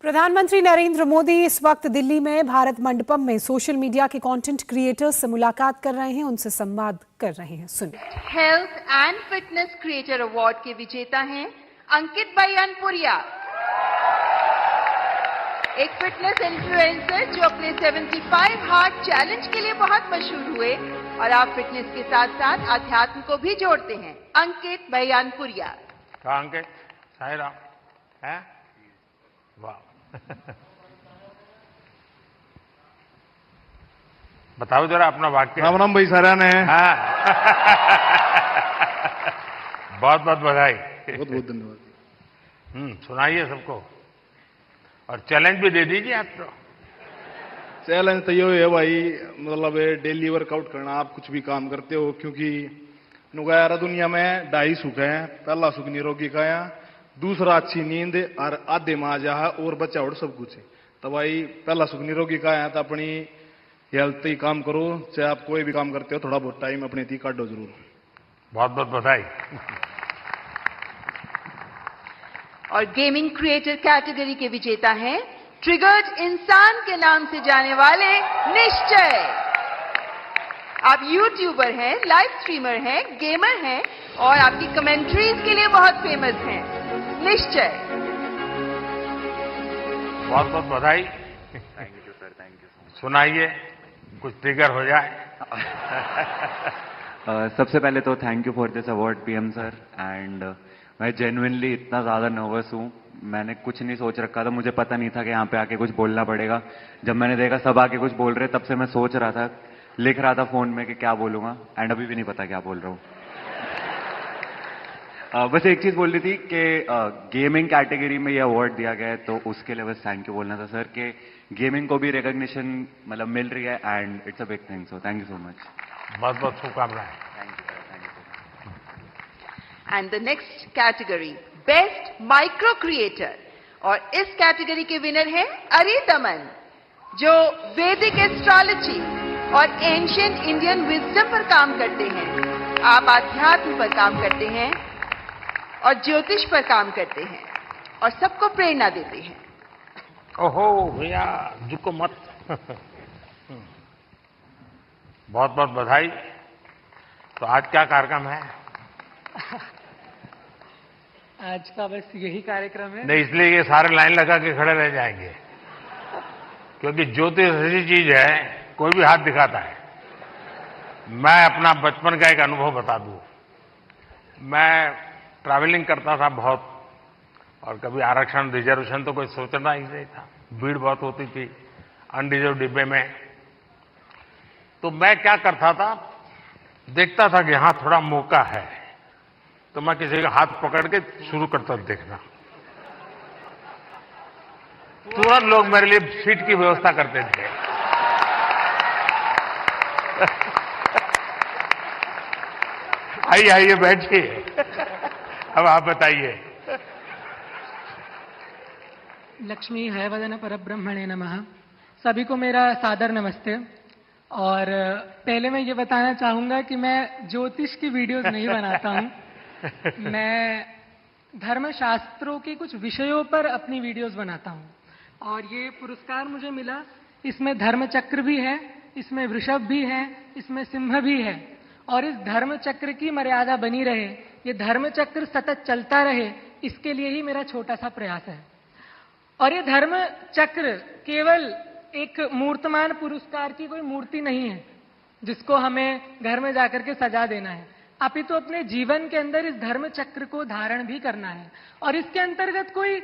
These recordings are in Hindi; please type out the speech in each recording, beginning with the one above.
प्रधानमंत्री नरेंद्र मोदी इस वक्त दिल्ली में भारत मंडपम में सोशल मीडिया के कंटेंट क्रिएटर्स से मुलाकात कर रहे हैं, उनसे संवाद कर रहे हैं। सुनिए। Health and fitness creator award के विजेता हैं अंकित बयानपुरिया, एक फिटनेस इन्फ्लुएंसर जो अपने 75 हार्ट चैलेंज के लिए बहुत मशहूर हुए और आप फिटनेस के साथ साथ अध्यात्म को भी जोड़ते हैं। अंकित बयानपुरिया। अंकित साई राम है, वाह। बताओ जरा अपना वाक्य। राम राम भाई सारा ने। हाँ। बहुत बहुत बधाई। बहुत बहुत धन्यवाद। सुनाइए सबको और चैलेंज भी दे दीजिए आप तो। चैलेंज तो ये है भाई, मतलब डेली वर्कआउट करना। आप कुछ भी काम करते हो, क्योंकि नुगारा दुनिया में 2.5 सुख है। पहला सुख निरोगी काया, दूसरा अच्छी नींद और आधे में आ जा और बच्चा और सब कुछ है। तो भाई पहला सुख निरोगी काया, तो अपनी हेल्थ ही काम करो। चाहे आप कोई भी काम करते हो, थोड़ा बहुत टाइम अपने थी काटो जरूर। बहुत बहुत बधाई। और गेमिंग क्रिएटर कैटेगरी के विजेता हैं ट्रिगर्ड इंसान के नाम से जाने वाले निश्चय। आप यूट्यूबर हैं, लाइव स्ट्रीमर हैं, गेमर हैं और आपकी कमेंट्रीज के लिए बहुत फेमस हैं। निश्चय, बहुत बहुत बधाई। Thank you sir, thank you. सुनाइए, कुछ ट्रिगर हो जाए। सबसे पहले तो thank you for this award PM sir. And मैं जेन्युइनली इतना ज़्यादा नर्वस हूँ। मैंने कुछ नहीं सोच रखा था, मुझे पता नहीं था कि यहाँ पे आके कुछ बोलना पड़ेगा। जब मैंने देखा सब आके कुछ बोल रहे, तब से मैं सोच रहा था, लिख रहा था फोन में कि क्या बोलूँगा। एंड अभी भी नहीं पता क्या बोल रहा हूँ। बस एक चीज़ बोल रही थी कि गेमिंग कैटेगरी में ये अवार्ड दिया गया है, तो उसके लिए बस थैंक यू बोलना था सर कि गेमिंग को भी रिकॉग्निशन मतलब मिल रही है and it's a big thing. So thank you so much. बहुत बहुत शुभकामनाएं। Thank you sir, thank you. And the next category best micro creator, और इस कैटेगरी के विनर हैं अरिदमन, जो वैदिक एस्ट्रोलॉजी और एंशिएंट इंडियन विजडम पर काम करते हैं। आप आध्यात्म पर काम करते हैं और ज्योतिष पर काम करते हैं और सबको प्रेरणा देते हैं। ओहो भैया, झुको मत। बहुत बहुत बधाई। तो आज क्या कार्यक्रम है? आज का बस यही कार्यक्रम है। नहीं, इसलिए ये सारे लाइन लगा के खड़े रह जाएंगे, क्योंकि ज्योतिष ऐसी चीज है, कोई भी हाथ दिखाता है। मैं अपना बचपन का एक अनुभव बता दूं। मैं ट्रैवलिंग करता था बहुत, और कभी आरक्षण रिजर्वेशन तो कोई सोचना ही नहीं था। भीड़ बहुत होती थी अनरिजर्व डिब्बे में। तो मैं क्या करता था, देखता था कि हाँ थोड़ा मौका है, तो मैं किसी का हाथ पकड़ के शुरू करता देखना। तुरंत लोग मेरे लिए सीट की व्यवस्था करते थे। आइए आइए बैठिए, अब आप बताइए। लक्ष्मी हयवदन परब्रह्मणे नमः। सभी को मेरा सादर नमस्ते। और पहले मैं ये बताना चाहूंगा कि मैं ज्योतिष की वीडियोस नहीं बनाता हूं। मैं धर्मशास्त्रों के कुछ विषयों पर अपनी वीडियोस बनाता हूं। और ये पुरस्कार मुझे मिला, इसमें धर्मचक्र भी है, इसमें वृषभ भी है, इसमें सिंह भी है। और इस धर्मचक्र की मर्यादा बनी रहे, ये धर्मचक्र सतत चलता रहे, इसके लिए ही मेरा छोटा सा प्रयास है। और ये धर्मचक्र केवल एक मूर्तमान पुरस्कार की कोई मूर्ति नहीं है जिसको हमें घर में जाकर के सजा देना है। अपितु अपने जीवन के अंदर इस धर्मचक्र को धारण भी करना है। और इसके अंतर्गत कोई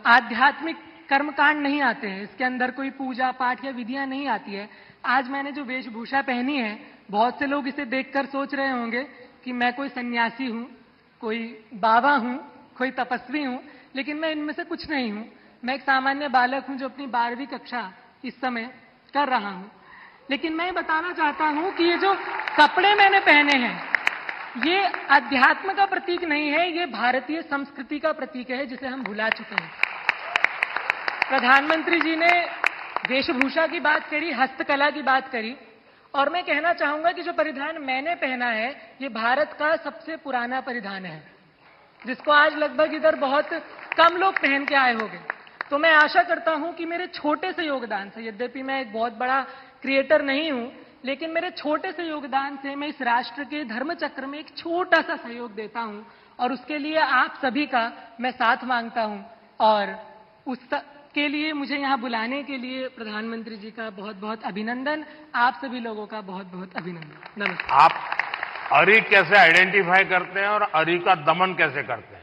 आध्यात्मिक कर्मकांड नहीं आते हैं, इसके अंदर कोई पूजा पाठ या विधियां नहीं आती है। आज मैंने जो वेशभूषा पहनी है, बहुत से लोग इसे देखकर सोच रहे होंगे कि मैं कोई सन्यासी हूं, कोई बाबा हूं, कोई तपस्वी हूं, लेकिन मैं इनमें से कुछ नहीं हूं। मैं एक सामान्य बालक हूं जो अपनी 12वीं कक्षा इस समय कर रहा हूं। लेकिन मैं बताना चाहता हूं कि ये जो कपड़े मैंने पहने हैं, ये अध्यात्म का प्रतीक नहीं है, ये भारतीय संस्कृति का प्रतीक है जिसे हम भुला चुके हैं। प्रधानमंत्री जी ने वेशभूषा की बात करी, हस्तकला की बात करी, और मैं कहना चाहूंगा कि जो परिधान मैंने पहना है, ये भारत का सबसे पुराना परिधान है, जिसको आज लगभग इधर बहुत कम लोग पहन के आए होंगे। तो मैं आशा करता हूं कि मेरे छोटे से योगदान से, यद्यपि मैं एक बहुत बड़ा क्रिएटर नहीं हूं, लेकिन मेरे छोटे से योगदान से मैं इस राष्ट्र के धर्म चक्र में एक छोटा सा सहयोग देता हूं और उसके लिए आप सभी का मैं साथ मांगता हूं। और उसके लिए मुझे यहां बुलाने के लिए प्रधानमंत्री जी का बहुत बहुत अभिनंदन, आप सभी लोगों का बहुत बहुत अभिनंदन। नमस्कार। आप अरी कैसे आइडेंटिफाई करते हैं और अरी का दमन कैसे करते हैं?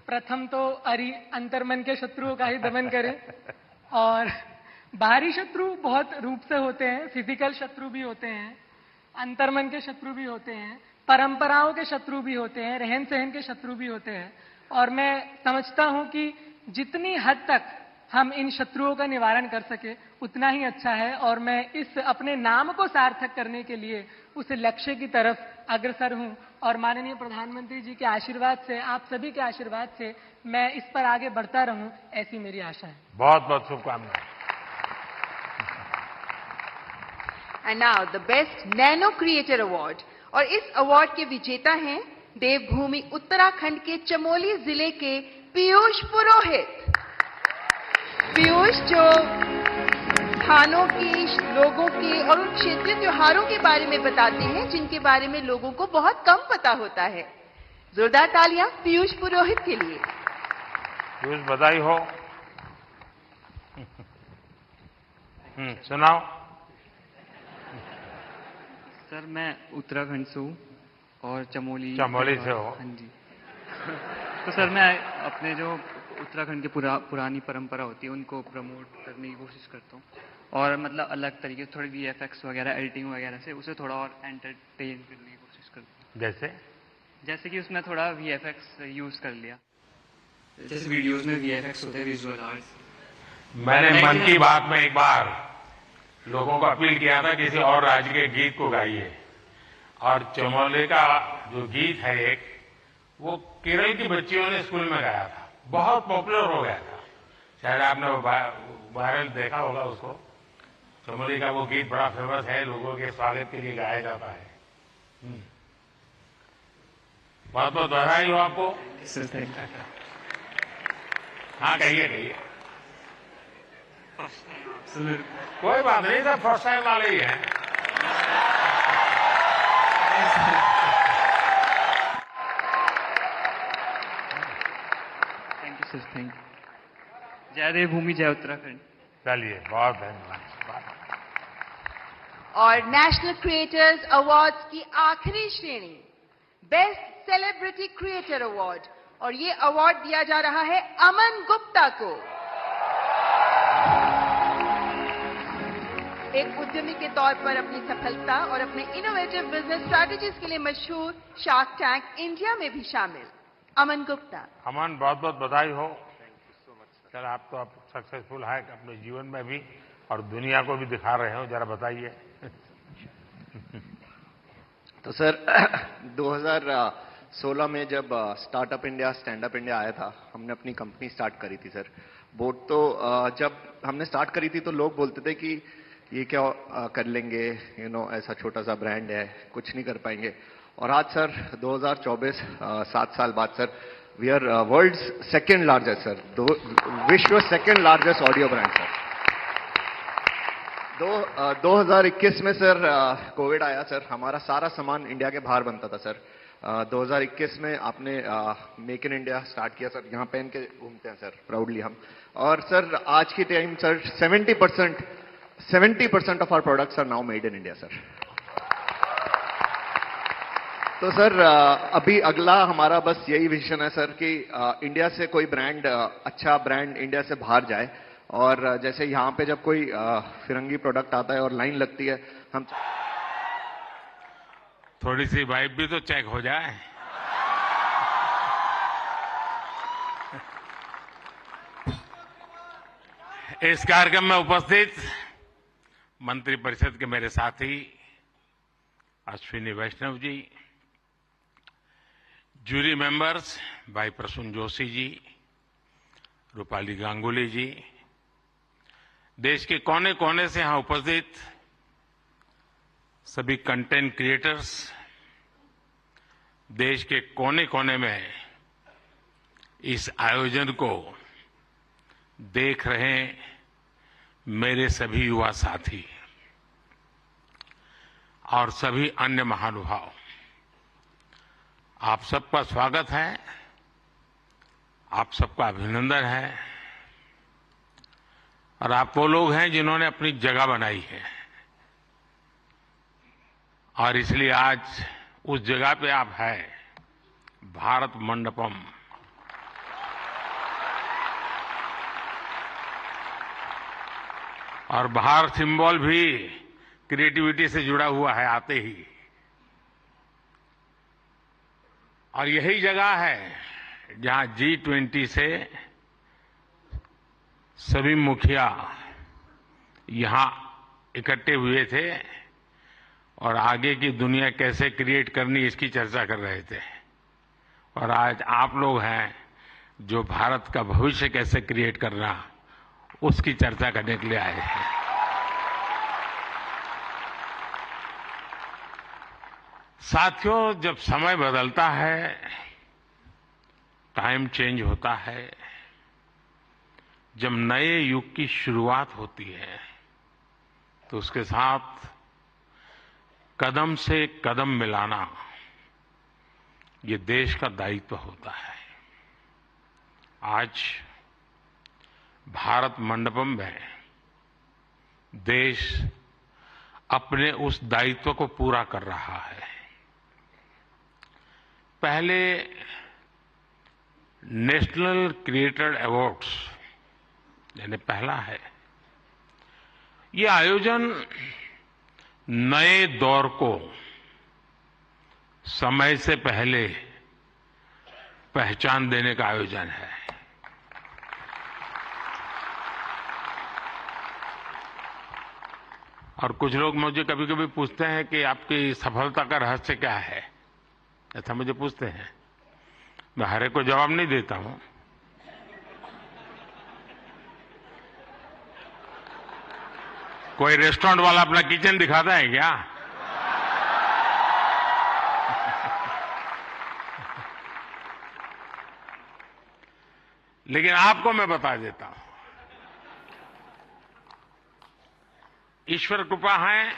प्रथम तो अरि अंतर्मन के शत्रुओं का ही दमन करें, और बाहरी शत्रु बहुत रूप से होते हैं, फिजिकल शत्रु भी होते हैं, अंतर्मन के शत्रु भी होते हैं, परंपराओं के शत्रु भी होते हैं, रहन सहन के शत्रु भी होते हैं। और मैं समझता हूं कि जितनी हद तक हम इन शत्रुओं का निवारण कर सके उतना ही अच्छा है, और मैं इस अपने नाम को सार्थक करने के लिए उस लक्ष्य की तरफ अग्रसर हूं। और माननीय प्रधानमंत्री जी के आशीर्वाद से, आप सभी के आशीर्वाद से मैं इस पर आगे बढ़ता रहूं, ऐसी मेरी आशा है। बहुत बहुत शुभकामनाएं। And now the best nano creator award, और इस अवार्ड के विजेता हैं देवभूमि उत्तराखंड के चमोली जिले के पीयूष पुरोहित। पीयूष जो स्थानों की, लोगों के और उन क्षेत्रीय त्योहारों के बारे में बताते हैं जिनके बारे में लोगों को बहुत कम पता होता है। जोरदार तालियां पीयूष पुरोहित के लिए। पीयूष, बधाई हो। सुनाओ। सर मैं उत्तराखंड से हूँ और चमोली से हो। हाँ जी। तो सर मैं अपने जो उत्तराखंड की पुरानी परंपरा होती है उनको प्रमोट करने की कोशिश करता हूँ, और मतलब अलग तरीके से थोड़ी VFX वगैरह, एडिटिंग वगैरह से उसे थोड़ा और एंटरटेन करने की कोशिश करता हूँ। जैसे कि उसमें थोड़ा VFX यूज कर लिया, जैसे वीडियोस में VFX होते हैं, विजुअल आर्ट्स। मैंने मन की बात में एक बार लोगों को अपील किया था किसी और राज्य के गीत को गाइए, और चमोली का जो गीत है एक, वो केरल की बच्चियों ने स्कूल में गाया था, बहुत पॉपुलर हो गया था। शायद आपने वायरल देखा होगा उसको। चमोली का वो गीत बड़ा फेमस है, लोगों के स्वागत के लिए गाया जाता है। बहुत बहुत बधाई हो आपको। हाँ, कहिए। कोई बात नहीं, सब फर्स्ट टाइम वाले ही हैं। Thank you sir, thank you. जय देवभूमि, जय उत्तराखंड। चलिए, बहुत धन्यवाद। और नेशनल क्रिएटर्स अवार्ड्स की आखिरी श्रेणी, बेस्ट सेलिब्रिटी क्रिएटर अवार्ड, और ये अवार्ड दिया जा रहा है अमन गुप्ता को। एक उद्यमी के तौर पर अपनी सफलता और अपने इनोवेटिव बिजनेस स्ट्रैटेजीज के लिए मशहूर शार्क टैंक इंडिया में भी शामिल अमन गुप्ता। अमन, बहुत बहुत बधाई हो। सर, आप तो अब सक्सेसफुल है अपने जीवन में भी और दुनिया को भी दिखा रहे हो, जरा बताइए। तो सर 2016 में जब startup India, stand up India आया था, हमने अपनी कंपनी स्टार्ट करी थी सर। बोट तो जब हमने स्टार्ट करी थी तो लोग बोलते थे कि ये क्या कर लेंगे, ऐसा छोटा सा ब्रांड है, कुछ नहीं कर पाएंगे। और आज सर 2024, 7 साल बाद sir, we are world's second largest sir, विश्व second largest audio brand sir. 2021 में सर कोविड आया सर, हमारा सारा सामान इंडिया के बाहर बनता था सर। 2021 में आपने मेक इन इंडिया स्टार्ट किया सर, यहाँ पहन के घूमते हैं सर प्राउडली हम। और सर आज की time sir 70% of our products are now made in India sir. तो सर अभी अगला हमारा बस यही विजन है सर कि इंडिया से कोई ब्रांड, अच्छा ब्रांड इंडिया से बाहर जाए। और जैसे यहाँ पे जब कोई फिरंगी प्रोडक्ट आता है और लाइन लगती है, हम थोड़ी सी वाइब भी तो चेक हो जाए। इस कार्यक्रम में उपस्थित मंत्रिपरिषद के मेरे साथी अश्विनी वैष्णव जी, जूरी मेंबर्स भाई प्रसून जोशी जी, रूपाली गांगुली जी, देश के कोने कोने से यहां उपस्थित सभी कंटेंट क्रिएटर्स, देश के कोने कोने में इस आयोजन को देख रहे मेरे सभी युवा साथी और सभी अन्य महानुभाव, आप सबका स्वागत है, आप सबका अभिनंदन है। और आप वो लोग हैं जिन्होंने अपनी जगह बनाई है और इसलिए आज उस जगह पे आप हैं, भारत मंडपम। और बाहर सिंबल भी क्रिएटिविटी से जुड़ा हुआ है आते ही। और यही जगह है जहां G20 से सभी मुखिया यहां इकट्ठे हुए थे और आगे की दुनिया कैसे क्रिएट करनी इसकी चर्चा कर रहे थे। और आज आप लोग हैं जो भारत का भविष्य कैसे क्रिएट करना उसकी चर्चा करने के लिए आए हैं। साथियों, जब समय बदलता है, टाइम चेंज होता है, जब नए युग की शुरुआत होती है तो उसके साथ कदम से कदम मिलाना ये देश का दायित्व होता है। आज भारत मंडपम में देश अपने उस दायित्व को पूरा कर रहा है। पहले नेशनल क्रिएटर अवार्ड्स यानी पहला है, ये आयोजन नए दौर को समय से पहले पहचान देने का आयोजन है। और कुछ लोग मुझे कभी कभी पूछते हैं कि आपकी सफलता का रहस्य क्या है, ऐसा मुझे पूछते हैं। मैं हर एक को जवाब नहीं देता हूं। कोई रेस्टोरेंट वाला अपना किचन दिखाता है क्या? लेकिन आपको मैं बता देता हूं, ईश्वर कृपा है